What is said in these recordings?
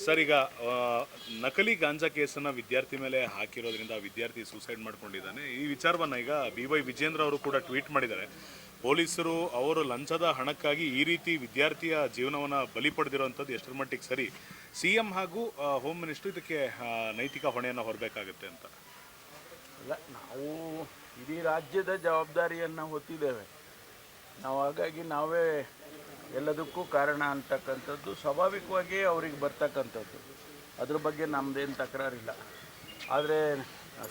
Sir ಈಗ ನಕಲಿ ಗಾಂಜಾ ಕೇಸನ್ನು ವಿದ್ಯಾರ್ಥಿ ಮೇಲೆ ಹಾಕಿರೋದ್ರಿಂದ ವಿದ್ಯಾರ್ಥಿ ಸೂಸೈಡ್ ಮಾಡ್ಕೊಂಡಿದ್ದಾನೆ. ಈ ವಿಚಾರವನ್ನು ಈಗ BY ವಿಜೇಂದ್ರ ಅವರು ಕೂಡ ಟ್ವೀಟ್ ಮಾಡಿದ್ದಾರೆ. ಪೊಲೀಸರು ಅವರು ಲಂಚದ ಹಣಕ್ಕಾಗಿ ಈ ರೀತಿ ವಿದ್ಯಾರ್ಥಿಯ ಜೀವನವನ್ನು ಬಲಿ ಪಡೆದಿರುವಂಥದ್ದು ಎಷ್ಟರ ಮಟ್ಟಿಗೆ ಸರಿ, CM ಹಾಗೂ ಹೋಮ್ ಮಿನಿಸ್ಟರ್ ಇದಕ್ಕೆ ನೈತಿಕ ಹೊಣೆಯನ್ನು ಹೊರಬೇಕಾಗುತ್ತೆ ಅಂತ? ಅಲ್ಲ, ನಾವು ಇಡೀ ರಾಜ್ಯದ ಜವಾಬ್ದಾರಿಯನ್ನು ಹೊತ್ತಿದ್ದೇವೆ ನಾವು. ಹಾಗಾಗಿ ನಾವೇ ಎಲ್ಲದಕ್ಕೂ ಕಾರಣ ಅಂತಕ್ಕಂಥದ್ದು ಸ್ವಾಭಾವಿಕವಾಗಿ ಅವ್ರಿಗೆ ಬರ್ತಕ್ಕಂಥದ್ದು. ಅದ್ರ ಬಗ್ಗೆ ನಮ್ಮದೇನು ತಕರಾರಿಲ್ಲ. ಆದರೆ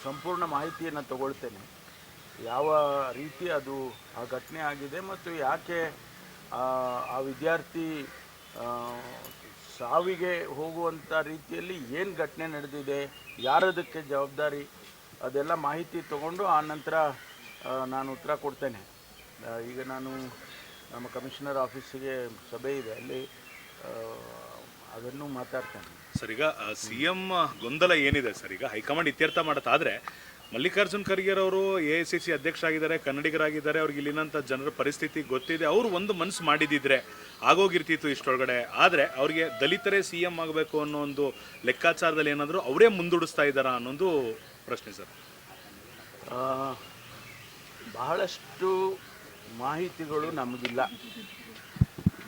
ಸಂಪೂರ್ಣ ಮಾಹಿತಿಯನ್ನು ತಗೊಳ್ತೇನೆ, ಯಾವ ರೀತಿ ಅದು ಆ ಘಟನೆ ಆಗಿದೆ ಮತ್ತು ಯಾಕೆ ಆ ವಿದ್ಯಾರ್ಥಿ ಸಾವಿಗೆ ಹೋಗುವಂಥ ರೀತಿಯಲ್ಲಿ ಏನು ಘಟನೆ ನಡೆದಿದೆ, ಯಾರದಕ್ಕೆ ಜವಾಬ್ದಾರಿ, ಅದೆಲ್ಲ ಮಾಹಿತಿ ತಗೊಂಡು ಆ ನಂತರ ನಾನು ಉತ್ತರ ಕೊಡ್ತೇನೆ. ಈಗ ನಾನು ನಮ್ಮ ಕಮಿಷನರ್ ಆಫೀಸಿಗೆ ಸಭೆ ಇದೆ, ಅಲ್ಲಿ ಅದನ್ನು ಮಾತಾಡ್ತೇನೆ. ಸರ್, ಈಗ CM ಗೊಂದಲ ಏನಿದೆ ಸರ್, ಈಗ ಹೈಕಮಾಂಡ್ ಇತ್ಯರ್ಥ ಮಾಡುತ್ತಾದರೆ ಮಲ್ಲಿಕಾರ್ಜುನ್ ಖರ್ಗೆ ಅವರು AICC ಅಧ್ಯಕ್ಷರಾಗಿದ್ದಾರೆ, ಕನ್ನಡಿಗರಾಗಿದ್ದಾರೆ, ಅವ್ರಿಗೆ ಇಲ್ಲಿನಂಥ ಜನರ ಪರಿಸ್ಥಿತಿ ಗೊತ್ತಿದೆ. ಅವರು ಒಂದು ಮನಸ್ಸು ಮಾಡಿದಿದ್ರೆ ಆಗೋಗಿರ್ತಿತ್ತು ಇಷ್ಟೊಳಗಡೆ. ಆದರೆ ಅವರಿಗೆ ದಲಿತರೇ CM ಆಗಬೇಕು ಅನ್ನೋ ಒಂದು ಲೆಕ್ಕಾಚಾರದಲ್ಲಿ ಏನಾದರೂ ಅವರೇ ಮುಂದೂಡಿಸ್ತಾ ಇದ್ದಾರಾ ಅನ್ನೋದು ಪ್ರಶ್ನೆ ಸರ್. ಬಹಳಷ್ಟು ಮಾಹಿತಿಗಳು ನಮಗಿಲ್ಲ.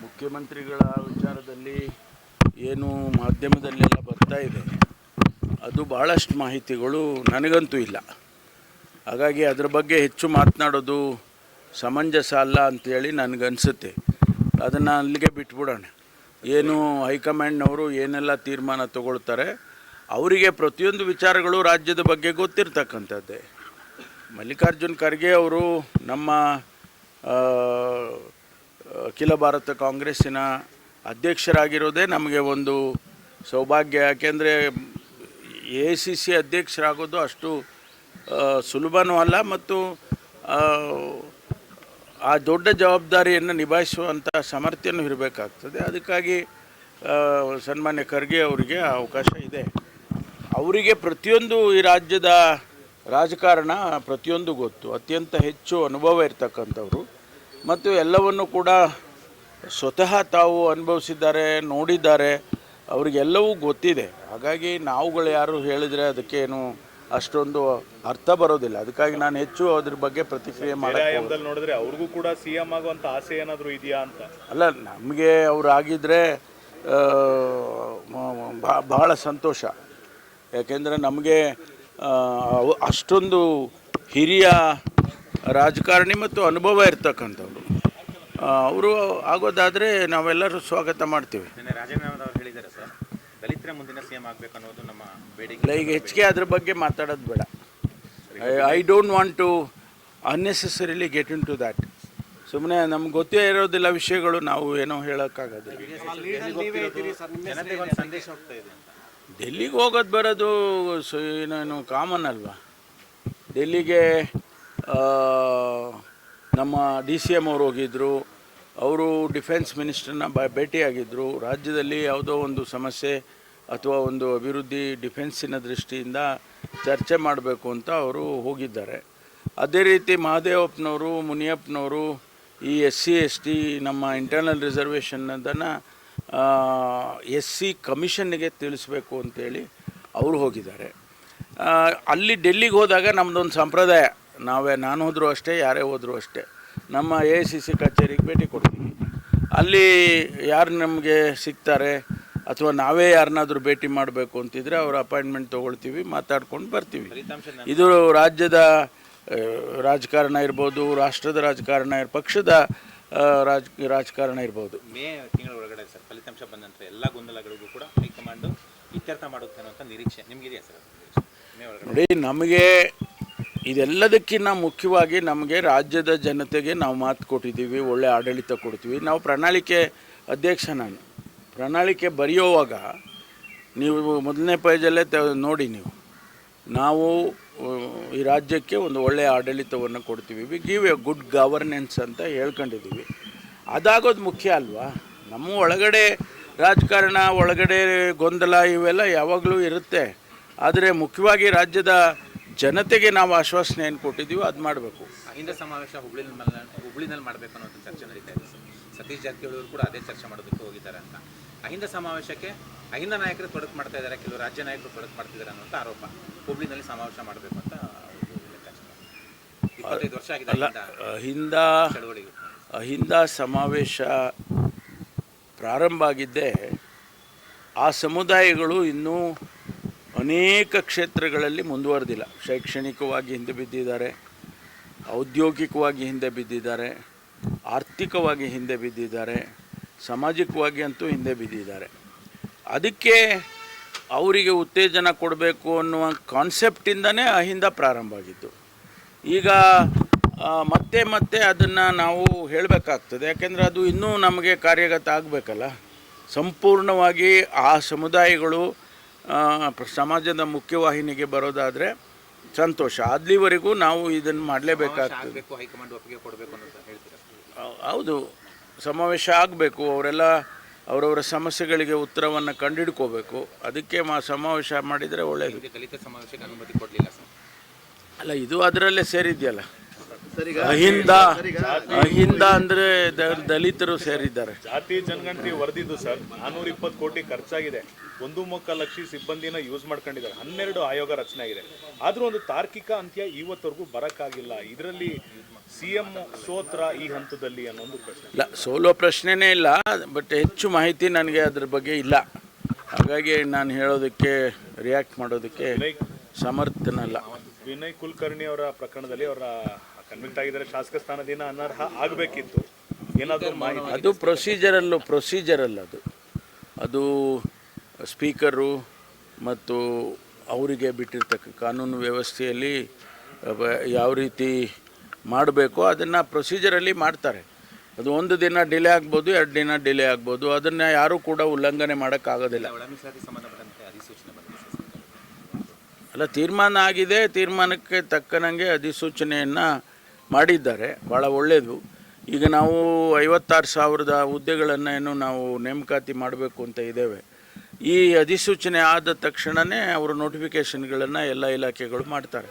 ಮುಖ್ಯಮಂತ್ರಿಗಳ ವಿಚಾರದಲ್ಲಿ ಏನು ಮಾಧ್ಯಮದಲ್ಲೆಲ್ಲ ಬರ್ತಾ ಇದೆ, ಅದು ಭಾಳಷ್ಟು ಮಾಹಿತಿಗಳು ನನಗಂತೂ ಇಲ್ಲ. ಹಾಗಾಗಿ ಅದ್ರ ಬಗ್ಗೆ ಹೆಚ್ಚು ಮಾತನಾಡೋದು ಸಮಂಜಸ ಅಲ್ಲ ಅಂಥೇಳಿ ನನಗನ್ಸುತ್ತೆ. ಅದನ್ನು ಅಲ್ಲಿಗೆ ಬಿಟ್ಬಿಡೋಣ. ಏನು ಹೈಕಮಾಂಡ್ನವರು ಏನೆಲ್ಲ ತೀರ್ಮಾನ ತಗೊಳ್ತಾರೆ, ಅವರಿಗೆ ಪ್ರತಿಯೊಂದು ವಿಚಾರಗಳು ರಾಜ್ಯದ ಬಗ್ಗೆ ಗೊತ್ತಿರ್ತಕ್ಕಂಥದ್ದೇ. ಮಲ್ಲಿಕಾರ್ಜುನ್ ಖರ್ಗೆ ಅವರು ನಮ್ಮ ಅಖಿಲ ಭಾರತ ಕಾಂಗ್ರೆಸ್ಸಿನ ಅಧ್ಯಕ್ಷರಾಗಿರೋದೇ ನಮಗೆ ಒಂದು ಸೌಭಾಗ್ಯ. ಯಾಕೆಂದರೆ AICC ಅಧ್ಯಕ್ಷರಾಗೋದು ಅಷ್ಟು ಸುಲಭನೂ ಅಲ್ಲ ಮತ್ತು ಆ ದೊಡ್ಡ ಜವಾಬ್ದಾರಿಯನ್ನು ನಿಭಾಯಿಸುವಂಥ ಸಾಮರ್ಥ್ಯನೂ ಇರಬೇಕಾಗ್ತದೆ. ಅದಕ್ಕಾಗಿ ಸನ್ಮಾನ್ಯ ಖರ್ಗೆ ಅವರಿಗೆ ಅವಕಾಶ ಇದೆ. ಅವರಿಗೆ ಪ್ರತಿಯೊಂದು ಈ ರಾಜ್ಯದ ರಾಜಕಾರಣ ಪ್ರತಿಯೊಂದು ಗೊತ್ತು, ಅತ್ಯಂತ ಹೆಚ್ಚು ಅನುಭವ ಇರ್ತಕ್ಕಂಥವ್ರು ಮತ್ತು ಎಲ್ಲವನ್ನು ಕೂಡ ಸ್ವತಃ ತಾವು ಅನುಭವಿಸಿದ್ದಾರೆ, ನೋಡಿದ್ದಾರೆ, ಅವರಿಗೆಲ್ಲವೂ ಗೊತ್ತಿದೆ. ಹಾಗಾಗಿ ನಾವುಗಳು ಯಾರು ಹೇಳಿದರೆ ಅದಕ್ಕೇನು ಅಷ್ಟೊಂದು ಅರ್ಥ ಬರೋದಿಲ್ಲ. ಅದಕ್ಕಾಗಿ ನಾನು ಹೆಚ್ಚು ಅದ್ರ ಬಗ್ಗೆ ಪ್ರತಿಕ್ರಿಯೆ ಮಾಡೋದು ನೋಡಿದ್ರೆ ಅವ್ರಿಗೂ ಕೂಡ CM ಆಗುವಂಥ ಆಸೆ ಏನಾದರೂ ಇದೆಯಾ ಅಂತ. ಅಲ್ಲ, ನಮಗೆ ಅವರು ಆಗಿದ್ದರೆ ಬಹಳ ಸಂತೋಷ. ಯಾಕೆಂದರೆ ನಮಗೆ ಅಷ್ಟೊಂದು ಹಿರಿಯ ರಾಜಕಾರಣಿ ಮತ್ತು ಅನುಭವ ಇರ್ತಕ್ಕಂಥವ್ರು. ಅವರು ಆಗೋದಾದರೆ ನಾವೆಲ್ಲರೂ ಸ್ವಾಗತ ಮಾಡ್ತೀವಿ. ಹೇಳಿದ್ದಾರೆ ಸರ್, ದಲಿತರ ಮುಂದಿನ CM ಆಗಬೇಕು ಅನ್ನೋದು ನಮ್ಮ ಬೇಡಿಕೆ. ಇಲ್ಲ, ಈಗ ಹೆಚ್ಚಿಗೆ ಅದ್ರ ಬಗ್ಗೆ ಮಾತಾಡೋದು ಬೇಡ. I don't want to unnecessarily get in to that. ಸುಮ್ಮನೆ ನಮ್ಗೆ ಗೊತ್ತೇ ಇರೋದಿಲ್ಲ ವಿಷಯಗಳು, ನಾವು ಏನೋ ಹೇಳೋಕ್ಕಾಗೋದಿಲ್ಲ. ಡೆಲ್ಲಿಗೆ ಹೋಗೋದು ಬರೋದು ಏನೇನು ಕಾಮನ್ ಅಲ್ವಾ. ಡೆಲ್ಲಿಗೆ ನಮ್ಮ DCM ಅವರು ಹೋಗಿದ್ದರು, ಅವರು ಡಿಫೆನ್ಸ್ ಮಿನಿಸ್ಟರ್ನ ಭೇಟಿಯಾಗಿದ್ದರು. ರಾಜ್ಯದಲ್ಲಿ ಯಾವುದೋ ಒಂದು ಸಮಸ್ಯೆ ಅಥವಾ ಒಂದು ಅಭಿವೃದ್ಧಿ ಡಿಫೆನ್ಸಿನ ದೃಷ್ಟಿಯಿಂದ ಚರ್ಚೆ ಮಾಡಬೇಕು ಅಂತ ಅವರು ಹೋಗಿದ್ದಾರೆ. ಅದೇ ರೀತಿ ಮಹದೇವಪ್ಪನವರು, ಮುನಿಯಪ್ಪನವರು ಈ SC ST ನಮ್ಮ ಇಂಟರ್ನಲ್ ರಿಸರ್ವೇಷನ್ನದನ್ನು SC ಕಮಿಷನ್ನಿಗೆ ತಿಳಿಸ್ಬೇಕು ಅಂತೇಳಿ ಅವರು ಹೋಗಿದ್ದಾರೆ. ಅಲ್ಲಿ ಡೆಲ್ಲಿಗೆ ಹೋದಾಗ ನಮ್ಮದೊಂದು ಸಂಪ್ರದಾಯ, ನಾನು ಹೋದರೂ ಅಷ್ಟೇ, ಯಾರೇ ಹೋದರೂ ಅಷ್ಟೇ, ನಮ್ಮ AICC ಕಚೇರಿಗೆ ಭೇಟಿ ಕೊಡ್ತೀವಿ. ಅಲ್ಲಿ ಯಾರು ನಮಗೆ ಸಿಗ್ತಾರೆ ಅಥವಾ ನಾವೇ ಯಾರನ್ನಾದರೂ ಭೇಟಿ ಮಾಡಬೇಕು ಅಂತಿದ್ರೆ ಅವ್ರ ಅಪಾಯಿಂಟ್ಮೆಂಟ್ ತೊಗೊಳ್ತೀವಿ, ಮಾತಾಡ್ಕೊಂಡು ಬರ್ತೀವಿ. ಇದು ರಾಜ್ಯದ ರಾಜಕಾರಣ ಇರ್ಬೋದು, ರಾಷ್ಟ್ರದ ರಾಜಕಾರಣ, ಪಕ್ಷದ ರಾಜಕಾರಣ ಇರ್ಬೋದು. ಮೇ ತಿಂಗಳ ಒಳಗಡೆ ಸರ್ ಫಲಿತಾಂಶ ಬಂದ ನಂತರ ಎಲ್ಲ ಗೊಂದಲಗಳಿಗೂ ಕೂಡ ಹೈಕಮಾಂಡು ಇತ್ಯರ್ಥ ಮಾಡುತ್ತೆ ಅನ್ನೋಂಥ ನಿರೀಕ್ಷೆ ನಿಮಗಿದೆಯಾ ಸರ್? ನೋಡಿ, ನಮಗೆ ಇದೆಲ್ಲದಕ್ಕಿಂತ ಮುಖ್ಯವಾಗಿ ನಮಗೆ ರಾಜ್ಯದ ಜನತೆಗೆ ನಾವು ಮಾತು ಕೊಟ್ಟಿದ್ದೀವಿ, ಒಳ್ಳೆ ಆಡಳಿತ ಕೊಡ್ತೀವಿ. ನಾವು ಪ್ರಣಾಳಿಕೆ ಅಧ್ಯಕ್ಷ, ನಾನು ಪ್ರಣಾಳಿಕೆ ಬರೆಯುವಾಗ ನೀವು ಮೊದಲನೇ ಪೇಜಲ್ಲೇ ನೋಡಿ, ನಾವು ಈ ರಾಜ್ಯಕ್ಕೆ ಒಂದು ಒಳ್ಳೆಯ ಆಡಳಿತವನ್ನು ಕೊಡ್ತೀವಿ, we give A good governance ಅಂತ ಹೇಳ್ಕೊಂಡಿದ್ದೀವಿ. ಅದಾಗೋದು ಮುಖ್ಯ ಅಲ್ವಾ. ನಮ್ಮ ಒಳಗಡೆ ರಾಜಕಾರಣ, ಒಳಗಡೆ ಗೊಂದಲ ಇವೆಲ್ಲ ಯಾವಾಗಲೂ ಇರುತ್ತೆ. ಆದರೆ ಮುಖ್ಯವಾಗಿ ರಾಜ್ಯದ ಜನತೆಗೆ ನಾವು ಆಶ್ವಾಸನೆ ಏನು ಕೊಟ್ಟಿದ್ದೀವಿ ಅದು ಮಾಡಬೇಕು. ಅಹಿಂದ ಸಮಾವೇಶ ಹುಬ್ಳಿನಲ್ಲಿ ಮಾಡಬೇಕು ಅನ್ನೋ ಚರ್ಚೆ ನಡೀತಾ ಇದೆ. ಸತೀಶ್ ಜಾರಕಿಹೊಳಿ ಅವರು ಕೂಡ ಅದೇ ಚರ್ಚೆ ಮಾಡೋದಕ್ಕೆ ಹೋಗಿದ್ದಾರೆ ಅಂತ. ಅಹಿಂದ ಸಮಾವೇಶಕ್ಕೆ ಅಹಿಂದ ನಾಯಕರು ತೊಡಕು ಮಾಡ್ತಾ ಇದ್ದಾರೆ, ಕೆಲವು ರಾಜ್ಯ ನಾಯಕರು ತೊಡಕು ಮಾಡ್ತಿದ್ದಾರೆ ಅನ್ನೋಂಥ ಆರೋಪ. ಹುಬ್ಳಿನಲ್ಲಿ ಸಮಾವೇಶ ಮಾಡಬೇಕು ಅಂತ ಅವ್ರದ್ದು ಲೆಕ್ಕಾಚಾರ. 25 ವರ್ಷ ಆಗಿದೆ ಅಹಿಂದ ಚಳವಳಿಗೆ. ಅಹಿಂದ ಸಮಾವೇಶ ಪ್ರಾರಂಭ ಆಗಿದ್ದೇ ಆ ಸಮುದಾಯಗಳು ಇನ್ನೂ ಅನೇಕ ಕ್ಷೇತ್ರಗಳಲ್ಲಿ ಮುಂದುವರೆದಿಲ್ಲ. ಶೈಕ್ಷಣಿಕವಾಗಿ ಹಿಂದೆ ಬಿದ್ದಿದ್ದಾರೆ, ಔದ್ಯೋಗಿಕವಾಗಿ ಹಿಂದೆ ಬಿದ್ದಿದ್ದಾರೆ, ಆರ್ಥಿಕವಾಗಿ ಹಿಂದೆ ಬಿದ್ದಿದ್ದಾರೆ, ಸಾಮಾಜಿಕವಾಗಿ ಅಂತೂ ಹಿಂದೆ ಬಿದ್ದಿದ್ದಾರೆ. ಅದಕ್ಕೆ ಅವರಿಗೆ ಉತ್ತೇಜನ ಕೊಡಬೇಕು ಅನ್ನುವ ಕಾನ್ಸೆಪ್ಟಿಂದನೇ ಅಹಿಂದ ಪ್ರಾರಂಭ ಆಗಿದ್ದು. ಈಗ ಮತ್ತೆ ಮತ್ತೆ ಅದನ್ನು ನಾವು ಹೇಳಬೇಕಾಗ್ತದೆ, ಯಾಕೆಂದರೆ ಅದು ಇನ್ನೂ ನಮಗೆ ಕಾರ್ಯಗತ ಆಗಬೇಕಲ್ಲ. ಸಂಪೂರ್ಣವಾಗಿ ಆ ಸಮುದಾಯಗಳು ಸಮಾಜದ ಮುಖ್ಯವಾಹಿನಿಗೆ ಬರೋದಾದರೆ ಸಂತೋಷ. ಅಲ್ಲಿವರೆಗೂ ನಾವು ಇದನ್ನು ಮಾಡಲೇಬೇಕಾಗ್ತದೆ. ಹೈಕಮಾಂಡ್ ಒಪ್ಪಿಗೆ ಕೊಡಬೇಕು ಅಂತ ಹೇಳ್ತೀರಾ? ಹೌದು, ಸಮಾವೇಶ ಆಗಬೇಕು. ಅವರೆಲ್ಲ ಅವರವರ ಸಮಸ್ಯೆಗಳಿಗೆ ಉತ್ತರವನ್ನು ಕಂಡುಹಿಡ್ಕೋಬೇಕು. ಅದಕ್ಕೆ ಸಮಾವೇಶ ಮಾಡಿದರೆ ಒಳ್ಳೆಯದು. ದಲಿತ ಸಮಾವೇಶಕ್ಕೆ ಅನುಮತಿ ಕೊಡಲಿಲ್ಲ ಸರ್. ಅಲ್ಲ, ಇದು ಅದರಲ್ಲೇ ಸೇರಿದೆಯಲ್ಲ. ಅಹಿಂದ ಅಂದರೆ ದಲಿತರು ಸೇರಿದ್ದಾರೆ. ಜಾತಿ ಜನಗಣತಿ ವರದಿದ್ದು ಸರ್ 420 ಕೋಟಿ ಖರ್ಚಾಗಿದೆ. 1.25 ಲಕ್ಷ ಸಿಬ್ಬಂದಿನ ಯೂಸ್ ಮಾಡ್ಕೊಂಡಿದ್ದಾರೆ. 12 ಆಯೋಗ ರಚನೆ ಆಗಿದೆ. ಆದರೂ ಒಂದು ತಾರ್ಕಿಕ ಅಂತ್ಯ ಇವತ್ತವರೆಗೂ ಬರೋಕ್ಕಾಗಿಲ್ಲ. ಇದರಲ್ಲಿ CM ಸೋತ್ರ ಈ ಹಂತದಲ್ಲಿ ಅನ್ನೋ ಒಂದು ಪ್ರಶ್ನೆ. ಇಲ್ಲ, ಸೋಲೋ ಪ್ರಶ್ನೆನೇ ಇಲ್ಲ. ಬಟ್ ಹೆಚ್ಚು ಮಾಹಿತಿ ನನಗೆ ಅದ್ರ ಬಗ್ಗೆ ಇಲ್ಲ. ಹಾಗಾಗಿ ನಾನು ಹೇಳೋದಕ್ಕೆ ರಿಯಾಕ್ಟ್ ಮಾಡೋದಕ್ಕೆ ಸಮರ್ಥನಲ್ಲ. ವಿನಯ್ ಕುಲಕರ್ಣಿ ಅವರ ಪ್ರಕರಣದಲ್ಲಿ ಅವರ ಕನ್ವಿಕ್ಟ್ ಆಗಿದ್ದಾರೆ. ಶಾಸಕ ಸ್ಥಾನದಿಂದ ಅನರ್ಹ ಆಗಬೇಕಿತ್ತು. ಏನಾದರೂ ಮಾಹಿತಿ? ಅದು ಪ್ರೊಸೀಜರಲ್ಲ. ಅದು ಸ್ಪೀಕರು ಮತ್ತು ಅವರಿಗೆ ಬಿಟ್ಟಿರ್ತಕ್ಕ ಕಾನೂನು ವ್ಯವಸ್ಥೆಯಲ್ಲಿ ಯಾವ ರೀತಿ ಮಾಡಬೇಕು ಅದನ್ನು ಪ್ರೊಸೀಜರಲ್ಲಿ ಮಾಡ್ತಾರೆ. ಅದು 1 ದಿನ ಡಿಲೇ ಆಗ್ಬೋದು, 2 ದಿನ ಡಿಲೇ ಆಗ್ಬೋದು. ಅದನ್ನು ಯಾರೂ ಕೂಡ ಉಲ್ಲಂಘನೆ ಮಾಡೋಕ್ಕಾಗೋದಿಲ್ಲ. ಅಲ್ಲ, ತೀರ್ಮಾನ ಆಗಿದೆ. ತೀರ್ಮಾನಕ್ಕೆ ತಕ್ಕನಂಗೆ ಅಧಿಸೂಚನೆಯನ್ನು ಮಾಡಿದ್ದಾರೆ. ಭಾಳ ಒಳ್ಳೆಯದು. ಈಗ ನಾವು 56,000 ಹುದ್ದೆಗಳನ್ನು ಏನು ನಾವು ನೇಮಕಾತಿ ಮಾಡಬೇಕು ಅಂತ ಇದ್ದೇವೆ. ಈ ಅಧಿಸೂಚನೆ ಆದ ತಕ್ಷಣವೇ ಅವರು ನೋಟಿಫಿಕೇಷನ್ಗಳನ್ನು ಎಲ್ಲ ಇಲಾಖೆಗಳು ಮಾಡ್ತಾರೆ.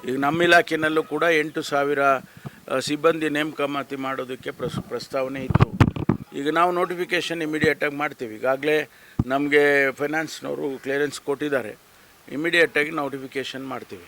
ಈಗ ನಮ್ಮ ಇಲಾಖೆಯಲ್ಲೂ ಕೂಡ 8,000 ಸಿಬ್ಬಂದಿ ನೇಮಕಾತಿ ಮಾಡೋದಕ್ಕೆ ಪ್ರಸ್ತಾವನೆ ಇತ್ತು. ಈಗ ನಾವು ನೋಟಿಫಿಕೇಷನ್ ಇಮಿಡಿಯೇಟಾಗಿ ಮಾಡ್ತೀವಿ. ಈಗಾಗಲೇ ನಮಗೆ ಫೈನಾನ್ಸ್ನವರು ಕ್ಲಿಯರೆನ್ಸ್ ಕೊಟ್ಟಿದ್ದಾರೆ. ಇಮಿಡಿಯೇಟಾಗಿ ನೋಟಿಫಿಕೇಷನ್ ಮಾಡ್ತೀವಿ.